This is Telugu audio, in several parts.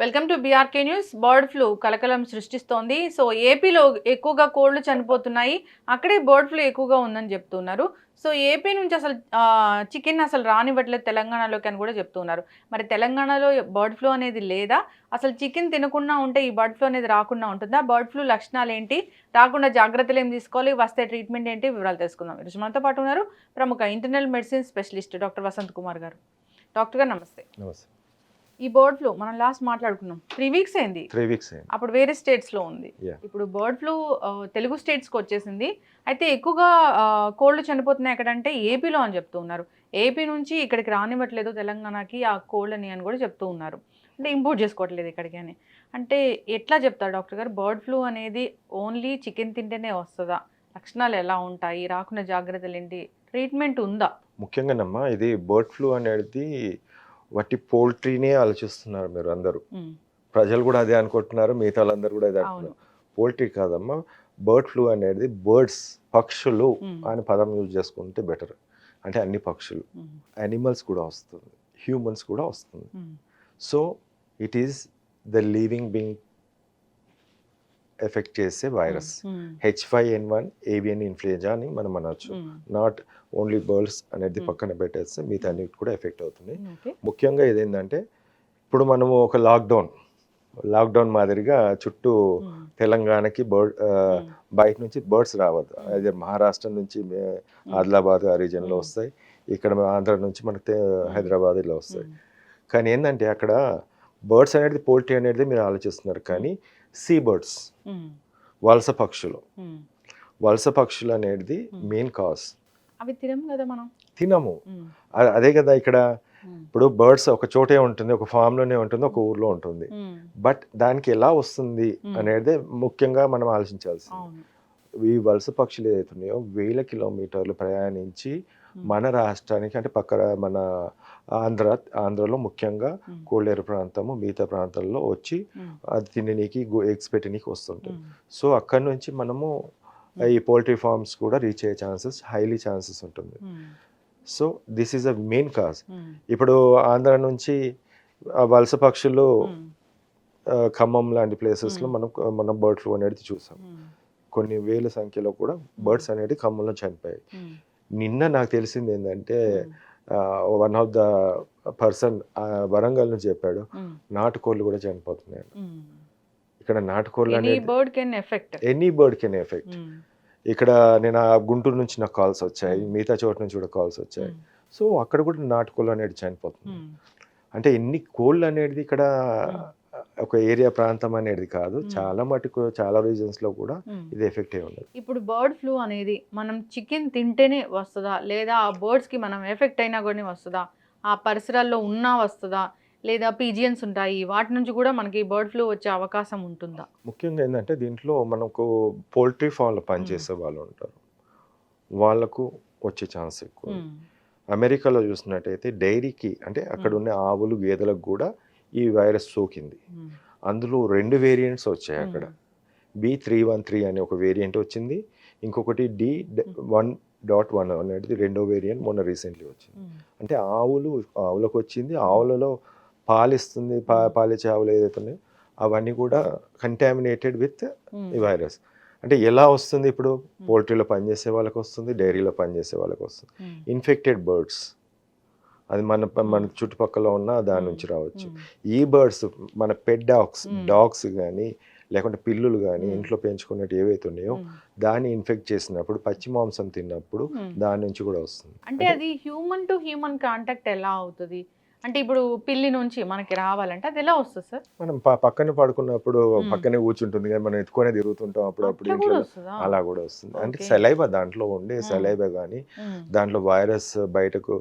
Welcome to BRK news. Bird flu కలకలం సృష్టిస్తోంది. సో ఏపీలో ఎక్కువగా కోళ్లు చనిపోతున్నాయి. అక్కడే బర్డ్ ఫ్లూ ఎక్కువగా ఉందని చెప్తున్నారు. సో ఏపీ నుంచి అసలు చికెన్ అసలు రానివ్వట్లేదు తెలంగాణలోకి అని కూడా చెప్తున్నారు. మరి తెలంగాణలో బర్డ్ ఫ్లూ అనేది లేదా? అసలు చికెన్ తినకుండా ఉంటే ఈ బర్డ్ ఫ్లూ అనేది రాకుండా ఉంటుందా? బర్డ్ ఫ్లూ లక్షణాలు ఏంటి? రాకుండా జాగ్రత్తలు ఏం తీసుకోవాలి? వస్తే ట్రీట్మెంట్ ఏంటి? వివరాలు తెలుసుకుందాం. ఈరోజు మనతో పాటు ఉన్నారు ప్రముఖ internal medicine specialist doctor Vasanth Kumar గారు. డాక్టర్ గారు నమస్తే. నమస్తే. ఈ బర్డ్ ఫ్లూ మనం లాస్ట్ మాట్లాడుకున్నాం 3 వీక్స్ అయింది. 3 వీక్స్ అయింది. అప్పుడు వేరే స్టేట్స్లో ఉంది. ఇప్పుడు బర్డ్ ఫ్లూ తెలుగు స్టేట్స్కి వచ్చేసింది. అయితే ఎక్కువగా కోళ్ళు చనిపోతున్నాయి ఎక్కడంటే ఏపీలో అని చెప్తూ ఉన్నారు. ఏపీ నుంచి ఇక్కడికి రానివ్వట్లేదు తెలంగాణకి ఆ కోళ్ళని అని కూడా చెప్తూ ఉన్నారు. అంటే ఇంపోర్ట్ చేసుకోవట్లేదు ఇక్కడికి అని. అంటే ఎట్లా చెప్తారు డాక్టర్ గారు? బర్డ్ ఫ్లూ అనేది ఓన్లీ చికెన్ తింటేనే వస్తుందా? లక్షణాలు ఎలా ఉంటాయి? రాకుండా జాగ్రత్తలు ఏంటి? ట్రీట్మెంట్ ఉందా? ముఖ్యంగానమ్మా ఇది బర్డ్ ఫ్లూ అనేది వట్టి పోల్ట్రీనే ఆలోచిస్తున్నారు మీరు అందరూ. ప్రజలు కూడా అదే అనుకుంటున్నారు, మిగతా వాళ్ళందరూ కూడా అదే అనుకుంటున్నారు. పోల్ట్రీ కాదమ్మా, బర్డ్ ఫ్లూ అనేది బర్డ్స్ పక్షులు అని పదం యూజ్ చేసుకుంటే బెటర్. అంటే అన్ని పక్షులు, యానిమల్స్ కూడా వస్తుంది, హ్యూమన్స్ కూడా వస్తుంది. So it is the living being effect చేసే వైరస్. H5N1 ఏవియన్ ఇన్ఫ్లుయెంజా అని మనం అనొచ్చు. నాట్ ఓన్లీ బర్డ్స్ అనేది పక్కన పెట్టేస్తే మిగతా అన్నిటి కూడా ఎఫెక్ట్ అవుతుంది. ముఖ్యంగా ఇదేంటంటే ఇప్పుడు మనము ఒక లాక్డౌన్ మాదిరిగా చుట్టూ తెలంగాణకి బయట నుంచి బర్డ్స్ రావద్దు. అదే మహారాష్ట్ర నుంచి ఆదిలాబాద్ ఆ రీజియన్లో వస్తాయి, ఇక్కడ ఆంధ్ర నుంచి మనకి హైదరాబాద్ ఇలా వస్తాయి. కానీ ఏంటంటే అక్కడ బర్డ్స్ అనేది పోల్ట్రీ అనేది మీరు ఆలోచిస్తున్నారు, కానీ సీ బర్డ్స్ వలస పక్షులు అనేది మెయిన్ కాజ్. అవి తినము కదా మనం. తినము, అదే కదా ఇక్కడ. ఇప్పుడు బర్డ్స్ ఒక చోటే ఉంటుంది, ఒక ఫామ్లోనే ఉంటుంది, ఒక ఊర్లో ఉంటుంది. బట్ దానికి ఎలా వస్తుంది అనేది ముఖ్యంగా మనం ఆలోచించాల్సింది. ఈ వలస పక్షులు ఏదైతున్నాయో 1000 కిలోమీటర్లు ప్రయాణించి మన రాష్ట్రానికి, అంటే మన ఆంధ్రలో ముఖ్యంగా కోల్డేరు ప్రాంతము మిగతా ప్రాంతాల్లో వచ్చి అది తిననీకి ఎగ్స్ పెట్టనీకి వస్తుంటాయి. సో అక్కడి నుంచి మనము ఈ పోల్ట్రీ ఫార్మ్స్ కూడా రీచ్ అయ్యే హైలీ ఛాన్సెస్ ఉంటుంది. So this is a main cause. ఇప్పుడు ఆంధ్ర నుంచి వలస పక్షులు ఖమ్మం లాంటి ప్లేసెస్లో మనం బర్డ్ ఫ్లూ అనేది చూసాం. కొన్ని వేల సంఖ్యలో కూడా బర్డ్స్ అనేది ఖమ్మంలో చనిపోయాయి. నిన్న నాకు తెలిసింది ఏంటంటే one of the person Warangal నుంచి చెప్పాడు, నాటుకోళ్ళు కూడా చనిపోతున్నాయి. ఇక్కడ నాటుకోళ్ళు అనేది ఎనీ బర్డ్ కెన్ ఎఫెక్ట్. ఇక్కడ నేను గుంటూరు నుంచి నాకు కాల్స్ వచ్చాయి, మిగతా చోట నుంచి కూడా కాల్స్ వచ్చాయి. సో అక్కడ కూడా నాటుకోళ్ళు అనేది చనిపోతుంది. అంటే ఎన్ని కోళ్ళు అనేది ఇక్కడ ఒక ఏరియా ప్రాంతం అనేది కాదు, చాలా మటుకు చాలా రీజన్స్ లో కూడా ఇది ఎఫెక్ట్ అయి ఉండదు. ఇప్పుడు బర్డ్ ఫ్లూ అనేది మనం చికెన్ తింటేనే వస్తుందా, లేదా ఆ బర్డ్స్ కి మనం ఎఫెక్ట్ అయినా కూడా వస్తుందా, ఆ పరిసరాల్లో ఉన్నా వస్తుందా, లేదా పీజియన్స్ ఉంటాయి వాటి నుంచి కూడా మనకి బర్డ్ ఫ్లూ వచ్చే అవకాశం ఉంటుందా? ముఖ్యంగా ఏంటంటే దీంట్లో మనకు పోల్ట్రీ ఫామ్లో పనిచేసే వాళ్ళు ఉంటారు, వాళ్ళకు వచ్చే ఛాన్స్ ఎక్కువ. అమెరికాలో చూసినట్టయితే డైరీకి, అంటే అక్కడ ఉన్న ఆవులు గేదెలకు కూడా ఈ వైరస్ సోకింది. అందులో 2 వేరియంట్స్ వచ్చాయి అక్కడ. B313 అనే ఒక వేరియంట్ వచ్చింది, ఇంకొకటి D1.1 అనేది రెండో వేరియంట్ మొన్న రీసెంట్లీ వచ్చింది. అంటే ఆవులకు వచ్చింది, ఆవులలో పాలిస్తుంది, పాలిచ్చే ఆవులు ఏదైతే ఉన్నాయో అవన్నీ కూడా కంటామినేటెడ్ విత్ ఈ వైరస్. అంటే ఎలా వస్తుంది? ఇప్పుడు పోల్ట్రీలో పనిచేసే వాళ్ళకి వస్తుంది, డైరీలో పనిచేసే వాళ్ళకి వస్తుంది. ఇన్ఫెక్టెడ్ బర్డ్స్ అది మన చుట్టుపక్కల ఉన్న దాని నుంచి రావచ్చు. ఈ బర్డ్స్ మన పెట్ డాగ్స్ కానీ లేకుంటే పిల్లులు కానీ ఇంట్లో పెంచుకున్నట్టు ఏవైతే ఉన్నాయో దాన్ని ఇన్ఫెక్ట్ చేసినప్పుడు, పచ్చి మాంసం తిన్నప్పుడు దాని నుంచి కూడా వస్తుంది. అంటే అది హ్యూమన్ టు హ్యూమన్ కాంటాక్ట్ ఎలా అవుతుంది? అంటే ఇప్పుడు పిల్లి నుంచి మనకి రావాలంటే అది ఎలా వస్తుంది సార్? మనం పక్కన పడుకున్నప్పుడు పక్కనే కూర్చుంటుంది కానీ మనం ఎత్తుకొనే తిరుగుతుంటాం అప్పుడప్పుడు ఇంట్లో, అలా కూడా వస్తుంది. అంటే సలైవా, దాంట్లో ఉండే సలైవా కానీ దాంట్లో వైరస్ బయటకు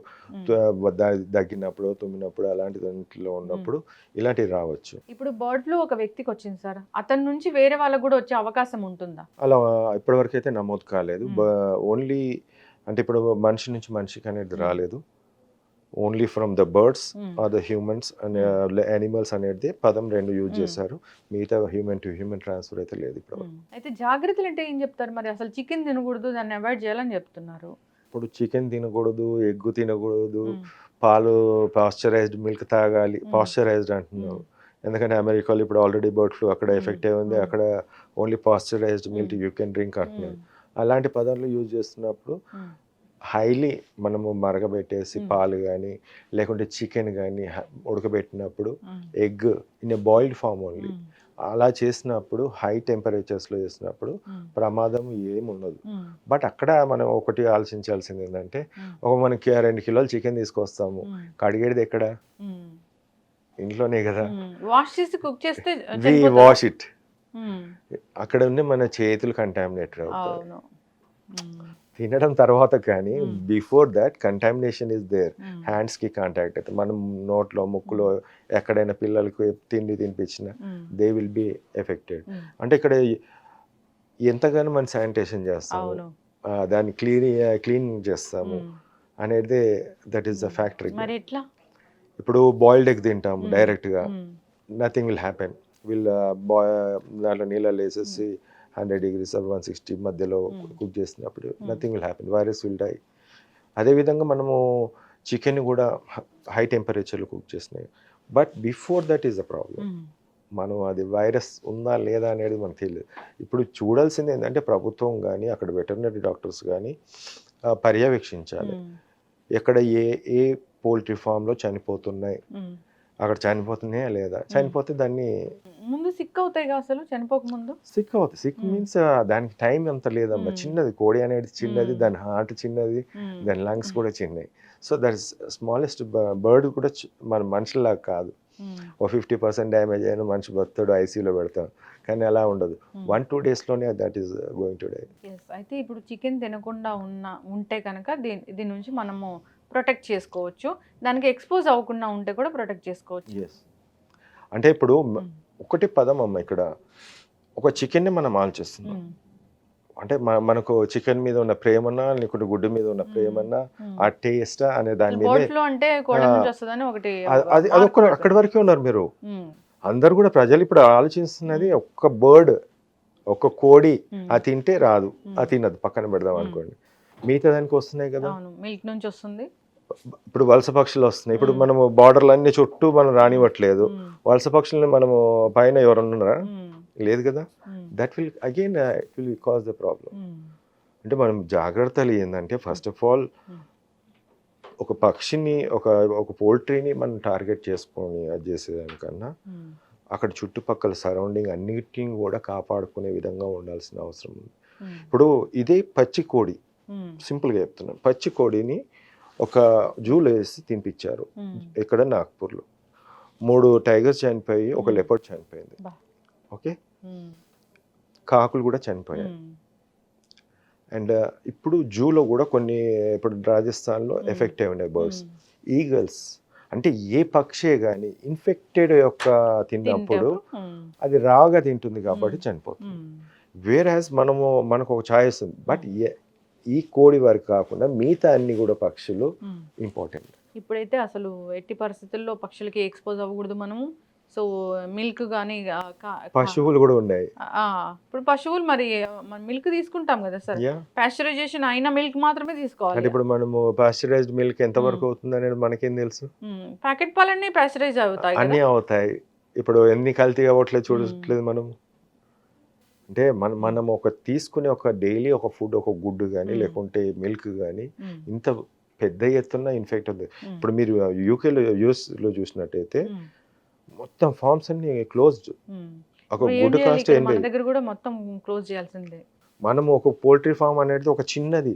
దగ్గినప్పుడు, తుమ్మినప్పుడు అలాంటి దాంట్లో ఉన్నప్పుడు ఇలాంటివి రావచ్చు. ఇప్పుడు బర్డ్ ఫ్లూ ఒక వ్యక్తికి వచ్చింది సార్, అతని నుంచి వేరే వాళ్ళకు కూడా వచ్చే అవకాశం ఉంటుందా? అలా ఇప్పటివరకు అయితే నమోదు కాలేదు. ఓన్లీ అంటే ఇప్పుడు మనిషి నుంచి మనిషికి అనేది రాలేదు. Only from the birds or the humans అనే యానిమల్స్ అనేది పదం 2 యూజ్ చేశారు. మిగతా హ్యూమన్ టు హ్యూమన్ ట్రాన్స్ఫర్ అయితే లేదు ఇప్పుడు. అయితే జాగ్రత్తలు అంటే ఏం చెప్తారు మరి? అసలు చికెన్ తినకూడదు, దాన్ని అవాయిడ్ చేయాలని చెప్తున్నారు. ఇప్పుడు చికెన్ తినకూడదు, ఎగ్గు తినకూడదు, పాలు పాస్చరైజ్డ్ మిల్క్ తాగాలి. పాస్చరైజ్డ్ అంటున్నారు, ఎందుకంటే అమెరికాలో ఇప్పుడు ఆల్రెడీ బర్డ్ ఫ్లూ అక్కడ ఎఫెక్ట్ అయి ఉంది, అక్కడ only pasteurised milk you can drink అంటున్నారు. అలాంటి పదాలు యూజ్ చేస్తున్నప్పుడు హైలీ మనము మరగబెట్టేసి పాలు కానీ లేకుంటే చికెన్ కానీ ఉడకబెట్టినప్పుడు egg in a boiled form only అలా చేసినప్పుడు హై టెంపరేచర్స్లో చేసినప్పుడు ప్రమాదం ఏముండదు. బట్ అక్కడ మనం ఒకటి ఆలోచించాల్సింది ఏంటంటే మనకి 2 కిలోలు చికెన్ తీసుకొస్తాము, కడిగేది ఎక్కడ? ఇంట్లోనే కదా. వాష్ చేసి కుక్ చేస్తే వి వాష్ ఇట్. అక్కడ ఉండి మన చేతులు కంటామినేటెడ్ అవుతాయి తినడం తర్వాత, కానీ before that contamination is there. హ్యాండ్స్కి కాంటాక్ట్ అయితే మనం నోట్లో ముక్కులో ఎక్కడైనా పిల్లలకు తిండి తినిపించినా దే విల్ బి ఎఫెక్టెడ్. అంటే ఇక్కడ ఎంతగానో మనం శానిటేషన్ చేస్తాము, దాన్ని క్లీన్ చేస్తాము అనేది దట్ ఈస్ ద ఫ్యాక్టరీ. ఇప్పుడు బాయిల్డ్ ఎగ్ తింటాము డైరెక్ట్గా, నథింగ్ విల్ హ్యాపెన్. దాంట్లో నీళ్ళలో వేసేసి 100 degrees 160 మధ్యలో కుక్ చేసినప్పుడు nothing will happen, virus will die. అదేవిధంగా మనము చికెన్ కూడా హై టెంపరేచర్లో కుక్ చేసినాయి, but before that is the problem. మనం అది వైరస్ ఉందా లేదా అనేది మనకు తెలియదు. ఇప్పుడు చూడాల్సింది ఏంటంటే ప్రభుత్వం కానీ అక్కడ వెటర్నరీ డాక్టర్స్ కానీ పర్యవేక్షించాలి ఎక్కడ ఏ పోల్ట్రీ ఫామ్లో చనిపోతున్నాయి, అక్కడ చనిపోతున్నాయా లేదా, చనిపోతే దాన్ని ముందు సిక్ అవుతాయి కదా అసలు చనిపోక ముందు. సిక్ అవుతుంది. సిక్ మీన్స్ దానికి టైం అంత లేదమ్మా. చిన్నది కోడి అనేది చిన్నది, దాని హార్ట్ చిన్నది, దాని లంగ్స్ కూడా చిన్నవి. So that is smallest bird కూడా మన మనుషుల్లాగా కాదు. 50% డ్యామేజ్ అయినా మనిషి బతాడు, ఐసీయూలో పెడతాం, కానీ అలా ఉండదు. 1-2 daysలోనే that is going to die. అయితే ఇప్పుడు చికెన్ తినకుండా ఉంటే కనుక దీని నుంచి మనము ప్రొటెక్ట్ చేసుకోవచ్చు, దానికి ఎక్స్పోజ్ అవ్వకుండా ఉంటే కూడా ప్రొటెక్ట్ చేసుకోవచ్చు. ఎస్, అంటే ఇప్పుడు ఒకటి పదం అమ్మ, ఇక్కడ ఒక చికెన్ని మనం ఆలోచిస్తున్నాం అంటే మనకు చికెన్ మీద ఉన్న ప్రేమన్నా లేకుంటే గుడ్డు మీద ఉన్న ప్రేమన్నా ఆ టేస్ట్ అనే దాని మీద అది అక్కడి వరకే ఉన్నారు మీరు అందరు కూడా. ప్రజలు ఇప్పుడు ఆలోచిస్తున్నది ఒక్క బర్డ్, ఒక్క కోడి అది తింటే రాదు, అది తినదు, పక్కన పెడదాం అనుకోండి, మిగతా దానికి వస్తున్నాయి కదా, మిల్క్ నుంచి వస్తుంది. ఇప్పుడు వలస పక్షులు వస్తున్నాయి. ఇప్పుడు మనము బార్డర్లు అన్ని చుట్టూ మనం రానివ్వట్లేదు, వలస పక్షుల్ని మనము పైన ఎవరన్నా లేదు కదా, that will again it will cause the problem. అంటే మనం జాగ్రత్తలు ఏంటంటే ఫస్ట్ ఆఫ్ ఆల్ ఒక పక్షిని ఒక పోల్ట్రీని మనం టార్గెట్ చేసుకొని అది చేసేదానికన్నా అక్కడ చుట్టుపక్కల సరౌండింగ్ అన్నిటిని కూడా కాపాడుకునే విధంగా ఉండాల్సిన అవసరం ఉంది. ఇప్పుడు ఇదే పచ్చి కోడి, సింపుల్గా చెప్తున్నాను, పచ్చి కోడిని ఒక జూలో వేసి తినిపించారు ఇక్కడ నాగ్పూర్లో. 3 టైగర్స్ చనిపోయి ఒక లెపర్డ్ చనిపోయింది. ఓకే, కాకులు కూడా చనిపోయాయి. అండ్ ఇప్పుడు జూలో కూడా కొన్ని ఇప్పుడు రాజస్థాన్లో ఎఫెక్ట్ అయి ఉన్నాయి బర్డ్స్. ఈగల్స్ అంటే ఏ పక్షే కానీ ఇన్ఫెక్టెడ్ యొక్క తిన్నప్పుడు అది రాగా తింటుంది కాబట్టి చనిపోతుంది. వేరాజ్ మనకు ఒక ఛాయిస్ ఉంది, బట్ ఈ కోడి వరకు కాకుండా మిగతా అన్ని కూడా పక్షులు ఇంపార్టెంట్. ఇప్పుడైతే అసలు ఎట్టి పరిస్థితుల్లో పక్షులకి ఎక్స్పోజ్ అవ్వకూడదు మనము. సో మిల్క్ కానీ పశువులు కూడా ఉన్నాయి. ఇప్పుడు పశువులు మరి మిల్క్ తీసుకుంటాం కదా సార్, పాస్చరైజేషన్ అయిన మిల్క్ మాత్రమే తీసుకోవాలి. అంటే ఇప్పుడు మనము పాస్చరైజ్డ్ మిల్క్ ఎంత వరకు అవుతుంది అనేది మనకేం తెలుసు? ప్యాకెట్ పాలన్నీ పాస్చరైజ్ అవుతాయి, అన్నీ అవుతాయి. ఇప్పుడు ఎన్ని కల్తీ అవ్వట్లేదు చూడట్లేదు మనం. అంటే మనం తీసుకునే ఒక డైలీ ఒక ఫుడ్, ఒక గుడ్డు కానీ లేకుంటే మిల్క్ కానీ ఇంత పెద్ద ఎత్తున ఇన్ఫెక్ట్ అవుతుంది. ఇప్పుడు మీరు యూఎస్లో చూసినట్టయితే మొత్తం ఫార్మ్స్ అన్ని క్లోజ్డ్. ఒక గుడ్డు కాస్ట్ మన దగ్గర కూడా మొత్తం క్లోజ్ చేయాల్సిందే. మనము ఒక పోల్ట్రీ ఫామ్ అనేది ఒక చిన్నది,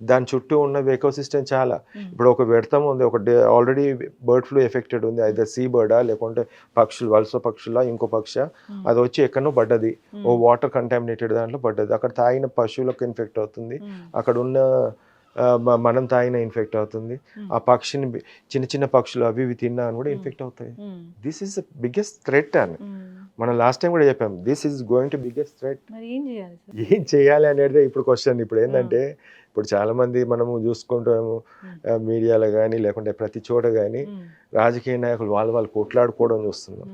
దాని చుట్టూ ఉన్న ఎకోసిస్టమ్ చాలా. ఇప్పుడు ఒక వ్యర్థం ఉంది, ఆల్రెడీ బర్డ్ ఫ్లూ ఎఫెక్టెడ్ ఉంది, అయితే సీ బర్డా లేకుంటే పక్షులు, వలస పక్షుల ఇంకో పక్ష, అది వచ్చి ఎక్కడో పడ్డది, ఓ వాటర్ కంటామినేటెడ్ దాంట్లో పడ్డది, అక్కడ తాగిన పశువులకు ఇన్ఫెక్ట్ అవుతుంది, అక్కడ ఉన్న మనం తాగిన ఇన్ఫెక్ట్ అవుతుంది, ఆ పక్షిని చిన్న చిన్న పక్షులు అవి ఇవి తిన్నా అని కూడా ఇన్ఫెక్ట్ అవుతాయి. This is the biggest threat అని మనం లాస్ట్ టైం కూడా చెప్పాం, this is going to biggest threat. ఏం చేయాలి అనేది ఇప్పుడు క్వశ్చన్. ఇప్పుడు ఏంటంటే ఇప్పుడు చాలా మంది మనము చూసుకుంటాము మీడియాలో కానీ లేకుంటే ప్రతి చోట కానీ రాజకీయ నాయకులు వాళ్ళు కొట్లాడుకోవడం చూస్తున్నాం.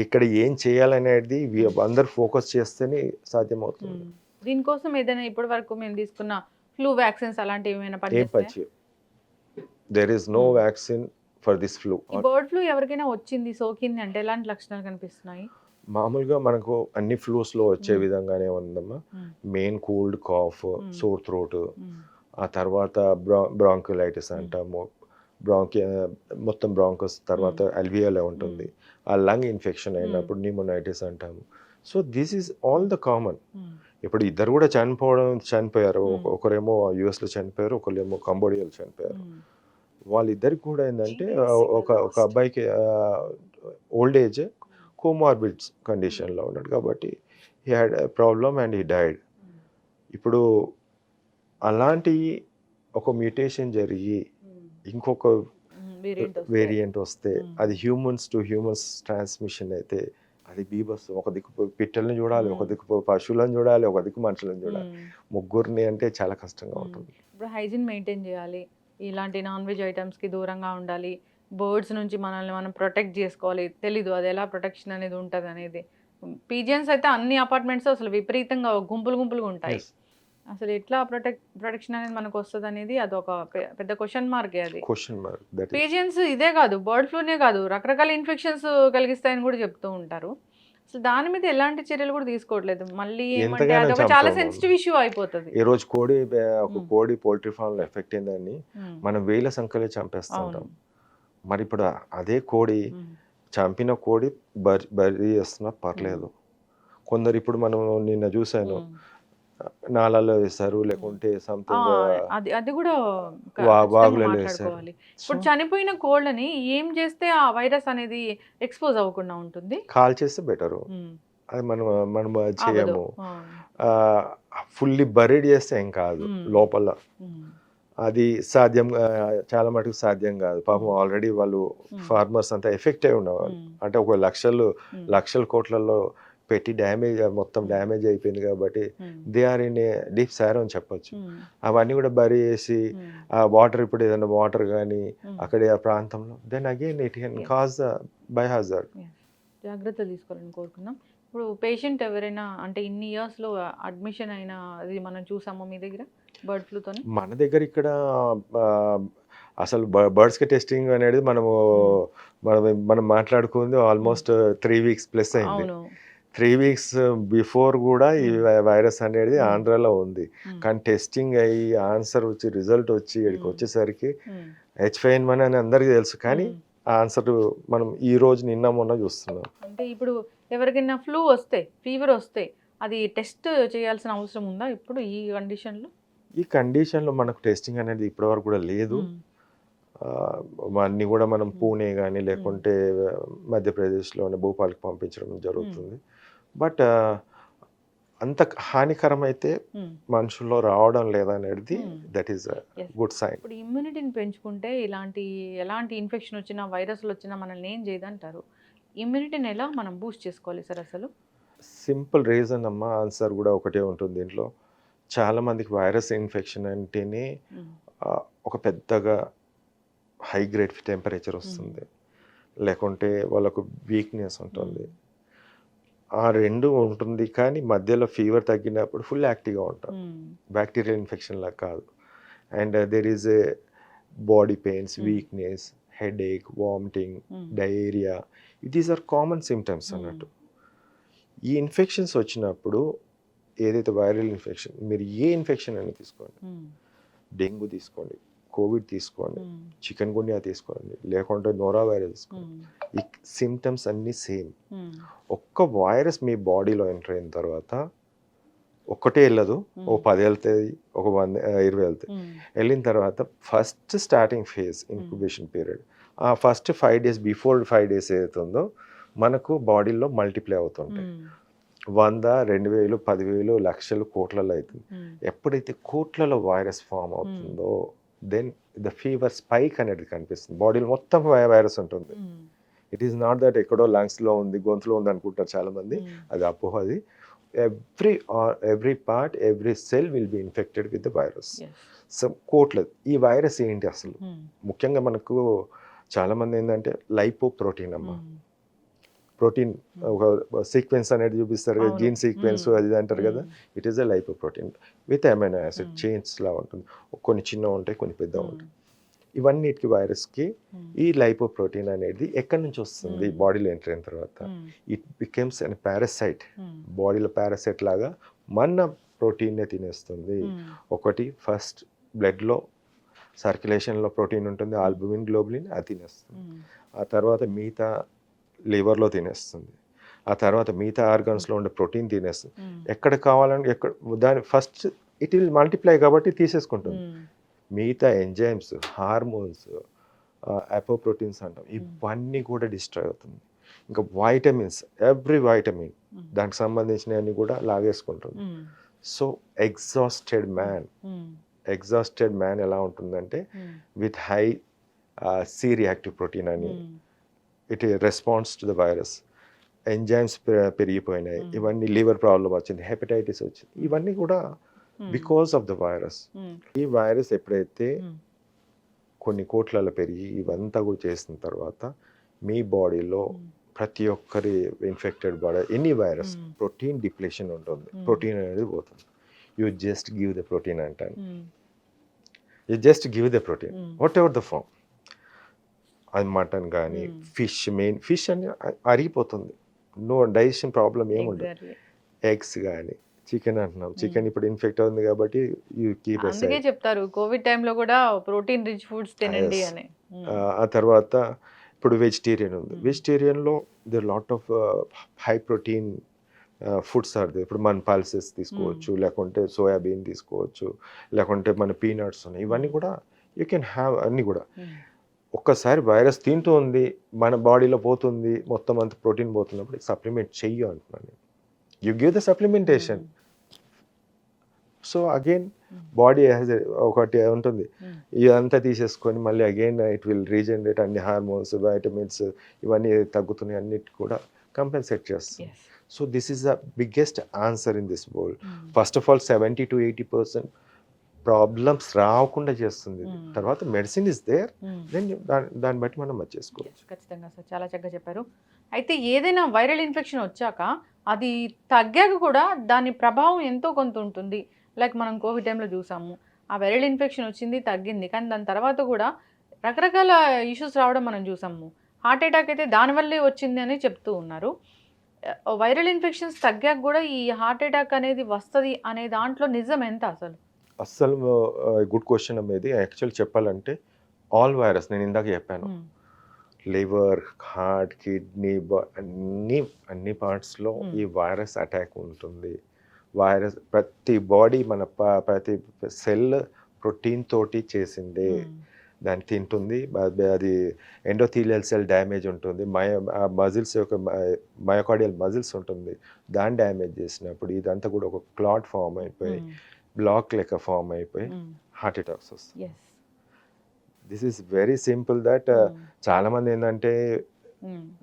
ఇక్కడ ఏం చేయాలనేది అందరు ఫోకస్ చేస్తేనే సాధ్యమవుతుంది. దీనికోసం ఏదైనా ఇప్పటి వరకు మేము తీసుకున్న ఫ్లూ వ్యాక్సిన్స్ అలాంటివి ఏమైనా పనిచేస్తాయా? There is no vaccine for this flu. ఈ బర్డ్ ఫ్లూ ఎవరికైనా వచ్చింది, సోకింది అంటే ఎలాంటి లక్షణాలు కనిపిస్తున్నాయి? మామూలుగా మనకు అన్ని ఫ్లూస్లో వచ్చే విధంగానే ఉందమ్మా. Main cold, cough, sore throat, ఆ తర్వాత బ్రాంకిలైటిస్ అంటాము, మొత్తం బ్రాంకస్, తర్వాత అల్వియోలే ఉంటుంది, ఆ లంగ్ ఇన్ఫెక్షన్ అయినప్పుడు న్యూమోనైటిస్ అంటాము. So this is all the common. ఇప్పుడు ఇద్దరు కూడా చనిపోయారు. ఒకరేమో యుఎస్లో చనిపోయారు, ఒకరేమో కంబోడియాలో చనిపోయారు. వాళ్ళిద్దరికి కూడా ఏంటంటే ఒక అబ్బాయికి ఓల్డ్ ఏజ్ కోమార్బిడ్స్ కండిషన్లో ఉన్నాడు కాబట్టి he had problem and he died. ఇప్పుడు అలాంటి ఒక మ్యూటేషన్ జరిగి ఇంకొక వేరియంట్ వస్తే అది హ్యూమన్స్ టు హ్యూమన్స్ ట్రాన్స్మిషన్ అయితే అది బీభత్సం. ఒక దిక్కు పిట్టల్ని చూడాలి, ఒక దిక్కు పశువులను చూడాలి, ఒక దిక్కు మనుషులను చూడాలి. ముగ్గురిని అంటే చాలా కష్టంగా ఉంటుంది. ఇప్పుడు హైజీన్ మెయింటైన్ చేయాలి, ఇలాంటి నాన్ వెజ్ ఐటమ్స్కి దూరంగా ఉండాలి, బర్డ్స్ నుంచి మనల్ని మనం ప్రొటెక్ట్ చేసుకోవాలి. తెలీదు అది ఎలా ప్రొటెక్షన్ అనేది ఉంటుంది అనేది. పీజియన్స్ అయితే అన్ని అపార్ట్మెంట్స్ అసలు విపరీతంగా గుంపులుగా ఉంటాయి. అసలు ఎట్లా ప్రొటెక్షన్ అనేది మనకు వస్తుంది అనేది అదొక పెద్ద క్వశ్చన్ మార్కే. అది పీజియన్స్ ఇదే కాదు, బర్డ్ ఫ్లూనే కాదు, రకరకాల ఇన్ఫెక్షన్స్ కలిగిస్తాయని కూడా చెప్తూ ఉంటారు. అసలు దాని మీద ఎలాంటి చర్యలు కూడా తీసుకోవట్లేదు. మళ్ళీ ఏమంటే అదొక చాలా సెన్సిటివ్ ఇష్యూ అయిపోతుంది. ఈ రోజు ఒక కోడి పోల్ట్రీ ఫామ్ లో ఎఫెక్ట్ అయిందని మనం వేల సంఖ్యలో చంపేస్తూ ఉంటాం. మరి ఇప్పుడు అదే కోడి, చంపిన కోడి బరి చేస్తున్నా పర్లేదు. కొందరు ఇప్పుడు మనం నిన్న చూసాను, నాలాలో వేస్తారు, లేకుంటే సంథింగ్ అది కూడా వాగులలో వేస్తారు. ఇప్పుడు చనిపోయిన కోళ్ళని ఏం చేస్తే ఆ వైరస్ అనేది ఎక్స్పోజ్ అవ్వకుండా ఉంటుంది? కాల్ చేస్తే బెటరు. అది మనం చేయము. ఫుల్లీ బరీడ్ చేస్తే ఏం కాదు, లోపల అది సాధ్యం, చాలా మటుకు సాధ్యం కాదు. పాపం ఆల్రెడీ వాళ్ళు ఫార్మర్స్ అంతా ఎఫెక్ట్ అయి ఉన్నవాళ్ళు. అంటే ఒక లక్షల కోట్లలో పెట్టి మొత్తం డ్యామేజ్ అయిపోయింది కాబట్టి they are in a deep sorrow అని చెప్పొచ్చు. అవన్నీ కూడా బరీ చేసి ఆ వాటర్, ఇప్పుడు ఏదైనా వాటర్ కానీ అక్కడ ఆ ప్రాంతంలో, then again it can cause by hazard. జాగ్రత్త తీసుకోవాలని కోరుకుందాం. ఇప్పుడు పేషెంట్ ఎవరైనా అంటే ఇన్ని ఇయర్స్లో అడ్మిషన్ అయినా అది మనం చూసామో మీ దగ్గర బర్డ్ ఫ్లూతో? మన దగ్గర ఇక్కడ అసలు బర్డ్స్కి టెస్టింగ్ అనేది మనం మాట్లాడుకుంది ఆల్మోస్ట్ 3 weeks ప్లస్ అయింది. 3 weeks బిఫోర్ కూడా ఈ వైరస్ అనేది ఆంధ్రాలో ఉంది. కానీ టెస్టింగ్ అయ్యి ఆన్సర్ వచ్చి రిజల్ట్ వచ్చి ఇక్కడికి వచ్చేసరికి H5N1 అని అందరికీ తెలుసు, కానీ ఆన్సర్ మనం ఈ రోజు నిన్న మొన్న చూస్తున్నాం. అంటే ఇప్పుడు ఎవరికైనా ఫ్లూ వస్తే, ఫీవర్ వస్తే అది టెస్ట్ చేయాల్సిన అవసరం ఉందా ఇప్పుడు ఈ కండిషన్లో? ఈ కండిషన్లో మనకు టెస్టింగ్ అనేది ఇప్పటివరకు కూడా లేదు. అన్నీ కూడా మనం పూణే కానీ లేకుంటే మధ్యప్రదేశ్లోని భోపాల్కి పంపించడం జరుగుతుంది. బట్ అంత హానికరం అయితే మనుషుల్లో రావడం లేదనేది దట్ ఈస్ గుడ్ సైన్. ఇప్పుడు ఇమ్యూనిటీని పెంచుకుంటే ఎలాంటి ఇన్ఫెక్షన్ వచ్చినా, వైరస్లు వచ్చినా మనల్ని ఏం చేయదంటారు? ఇమ్యూనిటీని ఎలా మనం బూస్ట్ చేసుకోవాలి సార్? అసలు సింపుల్ రీజన్ అమ్మా, ఆన్సర్ కూడా ఒకటే ఉంటుంది దీంట్లో. చాలా మందికి వైరస్ ఇన్ఫెక్షన్ అంటేనే ఒక పెద్దగా హై గ్రేడ్ టెంపరేచర్ వస్తుంది, లేకుంటే వాళ్ళకు వీక్నెస్ ఉంటుంది. ఆ రెండు ఉంటుంది, కానీ మధ్యలో ఫీవర్ తగ్గినప్పుడు ఫుల్ యాక్టివ్గా ఉంటారు. బ్యాక్టీరియల్ ఇన్ఫెక్షన్ లాగా కాదు. And there is a body pains, weakness, headache, vomiting, diarrhoea, these are common symptoms అన్నట్టు. ఈ ఇన్ఫెక్షన్స్ వచ్చినప్పుడు ఏదైతే వైరల్ ఇన్ఫెక్షన్, మీరు ఏ ఇన్ఫెక్షన్ అని తీసుకోండి, డెంగ్యూ తీసుకోండి, కోవిడ్ తీసుకోండి, చికెన్ గున్యా తీసుకోండి, లేకుంటే నోరా వైరస్ తీసుకోండి, ఈ సిమ్టమ్స్ అన్నీ సేమ్. ఒక్క వైరస్ మీ బాడీలో ఎంటర్ అయిన తర్వాత ఒక్కటే వెళ్ళదు, ఒక 10 వెళ్తాయి, ఒక 20 వెళ్తాయి. వెళ్ళిన తర్వాత first starting phase incubation period, ఆ ఫస్ట్ 5 days బిఫోర్ 5 days ఏదైతే ఉందో మనకు బాడీలో మల్టిప్లై అవుతుంటాయి. 100, 2000, 10,000, లక్షలు, కోట్లలో అవుతుంది. ఎప్పుడైతే కోట్లలో వైరస్ ఫామ్ అవుతుందో దెన్ ద ఫీవర్ స్పైక్ అనేది కనిపిస్తుంది. బాడీలో మొత్తం వైరస్ ఉంటుంది. ఇట్ ఈస్ నాట్ దట్ ఎక్కడో లంగ్స్లో ఉంది, గొంతులో ఉంది అనుకుంటారు చాలామంది, అది అపోహ. అది every part, every cell will be infected with the virus. So కోట్లేదు. ఈ వైరస్ ఏంటి అసలు? ముఖ్యంగా మనకు చాలామంది ఏంటంటే లైపో ప్రోటీన్ అమ్మా, ప్రోటీన్ ఒక సీక్వెన్స్ అనేది చూపిస్తారు కదా, జీన్ సీక్వెన్స్ అది అంటారు కదా, it is a lipoprotein with amino acid chains లా ఉంటుంది. కొన్ని చిన్నవి ఉంటాయి, కొన్ని పెద్దవి ఉంటాయి. ఇవన్నిటికి వైరస్కి ఈ లైపోప్రోటీన్ అనేది ఎక్కడి నుంచి వస్తుంది బాడీలో ఎంటర్ అయిన తర్వాత ఇట్ బికెమ్స్ అన్ పారాసైట్, బాడీలో పారాసైట్ లాగా మన ప్రోటీన్నే తినేస్తుంది. ఒకటి ఫస్ట్ బ్లడ్లో సర్క్యులేషన్లో ప్రోటీన్ ఉంటుంది, ఆల్బుమిన్ గ్లోబులిన్, అది తినేస్తుంది. ఆ తర్వాత మిగతా లివర్లో తినేస్తుంది. ఆ తర్వాత మిగతా ఆర్గన్స్లో ఉండే ప్రోటీన్ తినేస్తుంది. ఎక్కడ కావాలని ఎక్కడ దాని ఫస్ట్ ఇట్ విల్ మల్టిప్లై కాబట్టి తీసేసుకుంటుంది. మిగతా ఎంజైమ్స్, హార్మోన్స్, అపోప్రోటీన్స్ అంటాం, ఇవన్నీ కూడా డిస్ట్రాయ్ అవుతుంది. ఇంకా వైటమిన్స్, ఎవ్రీ వైటమిన్ దానికి సంబంధించినవన్నీ కూడా లాగేసుకుంటుంది. సో ఎగ్జాస్టెడ్ మ్యాన్ ఎలా ఉంటుందంటే with high C reactive protein అని it response to the virus. Enzymes పెరిగిపోయినాయి, ఇవన్నీ లివర్ ప్రాబ్లం వచ్చింది, హెపటైటిస్ వచ్చింది, ఇవన్నీ కూడా బికాస్ ఆఫ్ ద వైరస్. ఈ వైరస్ ఎప్పుడైతే కొన్ని కోట్లలో పెరిగి ఇవంతా కూడా చేసిన తర్వాత మీ బాడీలో ప్రతి ఒక్కరి infected body any virus protein depletion ఉంటుంది, ప్రోటీన్ అనేది పోతుంది. You just give the protein అంటాను. You just give the protein whatever the form. అది మటన్ కానీ ఫిష్, మెయిన్ ఫిష్ అని అరిగిపోతుంది, నో డైజెషన్ ప్రాబ్లం ఏముండదు. ఎగ్స్ కానీ చికెన్ అంటున్నాం, చికెన్ ఇప్పుడు ఇన్ఫెక్ట్ అవుతుంది కాబట్టి యూ కీప్ అందుకే చెప్తారు కోవిడ్ టైంలో కూడా ప్రోటీన్ రిచ్ ఫుడ్స్ తినండి అని. ఆ తర్వాత ఇప్పుడు వెజిటేరియన్ ఉంది, వెజిటేరియన్లో they lot of high protein foods are they. ఇప్పుడు మన పల్సెస్ తీసుకోవచ్చు, లేకుంటే సోయాబీన్ తీసుకోవచ్చు, లేకుంటే మన పీనట్స్ ఉన్నాయి, ఇవన్నీ కూడా యూ కెన్ హ్యావ్. అన్నీ కూడా ఒక్కసారి వైరస్ తింటూ ఉంది, మన బాడీలో పోతుంది, మొత్తం అంత ప్రోటీన్ పోతున్నప్పుడు సప్లిమెంట్ చెయ్యి అంటున్నాను. You give the supplementation. So again body has ఒకటి ఉంటుంది, ఇదంతా తీసేసుకొని మళ్ళీ అగైన్ ఇట్ విల్ రీజనరేట్, అన్ని హార్మోన్స్, వైటమిన్స్ ఇవన్నీ తగ్గుతున్నాయి, అన్నిటి కూడా కంపెన్సేట్ చేస్తుంది. So this is the biggest answer in this world. First of all 70 to 80% problems రాకుండా చేస్తుంది. తర్వాత మెడిసిన్ ఇస్ దేర్, దెన్ దాన్ని బట్టి మనం చేసుకోవచ్చు. ఖచ్చితంగా సార్, చాలా చక్కగా చెప్పారు. అయితే ఏదైనా వైరల్ ఇన్ఫెక్షన్ వచ్చాక అది తగ్గాక కూడా దాని ప్రభావం ఎంతో కొంత ఉంటుంది. లైక్ మనం కోవిడ్ టైంలో చూసాము, ఆ వైరల్ ఇన్ఫెక్షన్ వచ్చింది, తగ్గింది, కానీ దాని తర్వాత కూడా రకరకాల ఇష్యూస్ రావడం మనం చూసాము. హార్ట్ అటాక్ అయితే దానివల్లే వచ్చింది అని చెప్తూ ఉన్నారు. వైరల్ ఇన్ఫెక్షన్స్ తగ్గాక కూడా ఈ హార్ట్ అటాక్ అనేది వస్తుంది అనే దాంట్లో నిజం ఎంత అసలు? అస్సలు గుడ్ క్వశ్చన్ అనేది. యాక్చువల్ చెప్పాలంటే ఆల్ వైరస్, నేను ఇందాక చెప్పాను, లివర్, హార్ట్, కిడ్నీ, అన్ని పార్ట్స్లో ఈ వైరస్ అటాక్ ఉంటుంది. వైరస్ ప్రతి బాడీ మన ప్రతి సెల్ ప్రోటీన్ తోటి చేసిందే, దాన్ని తింటుంది. అది ఎండోథీలియల్ సెల్ డ్యామేజ్ ఉంటుంది, మజిల్స్ యొక్క మయోకార్డియల్ మజిల్స్ ఉంటుంది, దాన్ని డ్యామేజ్ చేసినప్పుడు ఇదంతా కూడా ఒక క్లాట్ ఫామ్ అయిపోయి బ్లాక్ లెక్క ఫామ్ అయిపోయి హార్ట్ అటాక్స్ వస్తాయి. This is very simple that చాలామంది ఏంటంటే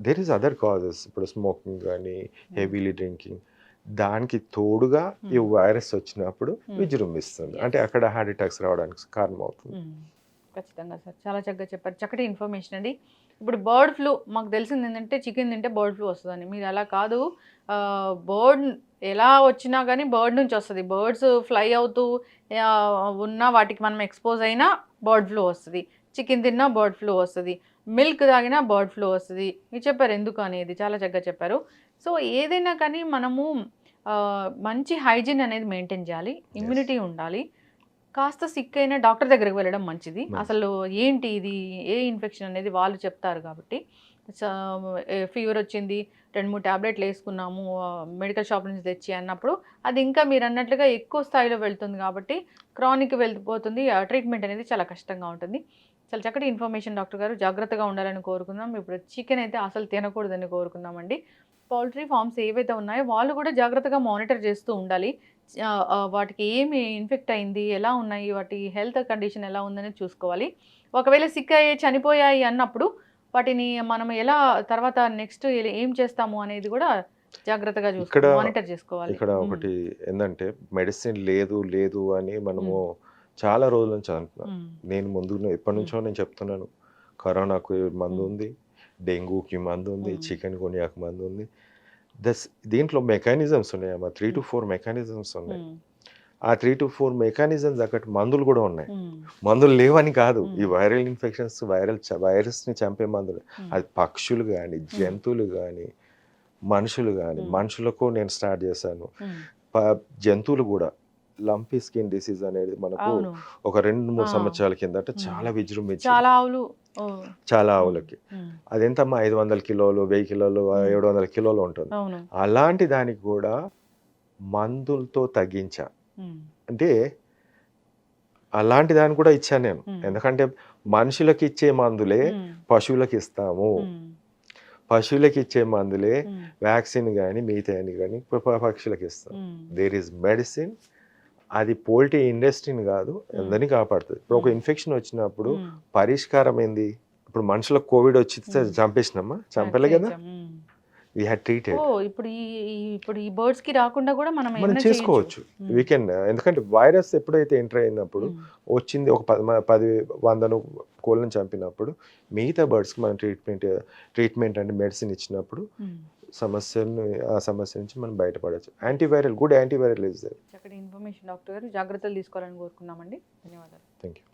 దేర్ ఈస్ అదర్ కాజెస్. ఇప్పుడు స్మోకింగ్ కానీ, హెవీలీ డ్రింకింగ్, దానికి తోడుగా ఈ వైరస్ వచ్చినప్పుడు విజృంభిస్తుంది, అంటే అక్కడ హార్ట్ అటాక్స్ రావడానికి కారణం అవుతుంది. ఖచ్చితంగా సార్, చాలా చక్కగా చెప్పారు, చక్కటి ఇన్ఫర్మేషన్ అండి. ఇప్పుడు బర్డ్ ఫ్లూ మాకు తెలిసింది ఏంటంటే చికెన్ తింటే బర్డ్ ఫ్లూ వస్తుందని. మీరు అలా కాదు, బర్డ్ ఎలా వచ్చినా కానీ బర్డ్ నుంచి వస్తుంది. బర్డ్స్ ఫ్లై అవుతూ ఉన్న వాటికి మనం ఎక్స్పోజ్ అయినా బర్డ్ ఫ్లూ వస్తుంది, చికెన్ తిన్నా బర్డ్ ఫ్లూ వస్తుంది, మిల్క్ తాగినా బర్డ్ ఫ్లూ వస్తుంది. మీరు చెప్పారు ఎందుకు అనేది, చాలా చక్కగా చెప్పారు. సో ఏదైనా కానీ మనము మంచి హైజీన్ అనేది మెయింటైన్ చేయాలి, ఇమ్యూనిటీ ఉండాలి. కాస్త సిక్ అయినా డాక్టర్ దగ్గరికి వెళ్ళడం మంచిది. అసలు ఏంటి ఇది, ఏ ఇన్ఫెక్షన్ అనేది వాళ్ళు చెప్తారు కాబట్టి. ఫీవర్ వచ్చింది, 2-3 ట్యాబ్లెట్లు వేసుకున్నాము మెడికల్ షాప్ నుంచి తెచ్చి అన్నప్పుడు అది ఇంకా మీరు అన్నట్లుగా ఎక్కువ స్థాయిలో వెళ్తుంది కాబట్టి క్రానిక్ వెళ్ళిపోతుంది, ట్రీట్మెంట్ అనేది చాలా కష్టంగా ఉంటుంది. చాలా చక్కటి ఇన్ఫర్మేషన్ డాక్టర్ గారు, జాగ్రత్తగా ఉండాలని కోరుకుందాం. ఇప్పుడు చికెన్ అయితే అసలు తినకూడదని కోరుకుందామండి. పౌల్ట్రీ ఫార్మ్స్ ఏవైతే ఉన్నాయో వాళ్ళు కూడా జాగ్రత్తగా మానిటర్ చేస్తూ ఉండాలి. వాటికి ఏమి ఇన్ఫెక్ట్ అయింది, ఎలా ఉన్నాయి, వాటి హెల్త్ కండిషన్ ఎలా ఉందని చూసుకోవాలి. ఒకవేళ సిక్ అయ్యి చనిపోయాయి అన్నప్పుడు వాటిని మనం ఎలా తర్వాత నెక్స్ట్ ఏం చేస్తాము అనేది కూడా జాగ్రత్తగా మానిటర్ చేసుకోవాలి. ఇక్కడ ఒకటి ఏంటంటే మెడిసిన్ లేదు అని మనము చాలా రోజుల నుంచి అంటున్నాం. నేను ముందు ఎప్పటి నుంచో నేను చెప్తున్నాను, కరోనాకు మందు ఉంది, డెంగూకి మందు ఉంది, చికెన్ గునియాకు మందు ఉంది. దీంట్లో మెకానిజమ్స్ ఉన్నాయి, 3 to 4 మెకానిజమ్స్ ఉన్నాయి. ఆ 3 to 4 మెకానిజమ్స్ అక్కడ మందులు కూడా ఉన్నాయి. మందులు లేవని కాదు, ఈ వైరల్ ఇన్ఫెక్షన్స్ వైరస్ని చంపే మందులు. అది పక్షులు కానీ, జంతువులు కానీ, మనుషులు కానీ, మనుషులకు నేను స్టార్ట్ చేశాను. జంతువులు కూడా లంపీ స్కిన్ డిసీజ్ అనేది మనకు అవును. ఒక 2-3 సంవత్సరాల కిందట చాలా విజృంభించింది చాలా ఆవులు చాలా ఆవులకి. అదెంతమ్మా 500 కిలోలు, 1000 కిలోలు, 700 కిలోలు ఉంటుంది. అవును. అలాంటి దానికి కూడా మందులతో తగ్గించా. అంటే అలాంటి దాన్ని కూడా ఇచ్చాను నేను. ఎందుకంటే మనుషులకి ఇచ్చే మందులే పశువులకి ఇస్తాము. పశువులకి ఇచ్చే మందులే వ్యాక్సిన్ కానీ మిగతా కానీ పక్షులకి ఇస్తాం. There is medicine. అది పోల్ట్రీ ఇండస్ట్రీని కాదు, అందరినీ కాపాడుతుంది. ఇప్పుడు ఒక ఇన్ఫెక్షన్ వచ్చినప్పుడు పరిష్కారం ఏంది? ఇప్పుడు మనుషులకు కోవిడ్ వచ్చి చంపేసినామా? చంపలే కదా, వీ హ్యాడ్ ట్రీటెడ్. ఇప్పుడు ఈ బర్డ్స్ కి రాకుండా కూడా మనం చేసుకోవచ్చు. We can. ఎందుకంటే వైరస్ ఎప్పుడైతే ఎంటర్ అయినప్పుడు వచ్చింది, ఒక 100 కోళ్ళని చంపినప్పుడు మిగతా బర్డ్స్కి మనం ట్రీట్మెంట్ అంటే మెడిసిన్ ఇచ్చినప్పుడు ఆ సమస్య నుంచి మనం బయటపడవచ్చు. Antiviral, good antiviral is there. చక్కటి ఇన్ఫర్మేషన్ డాక్టర్ గారు. జాగ్రత్తలు తీసుకోవాలని కోరుకున్నామండి. ధన్యవాదాలు. Thank you.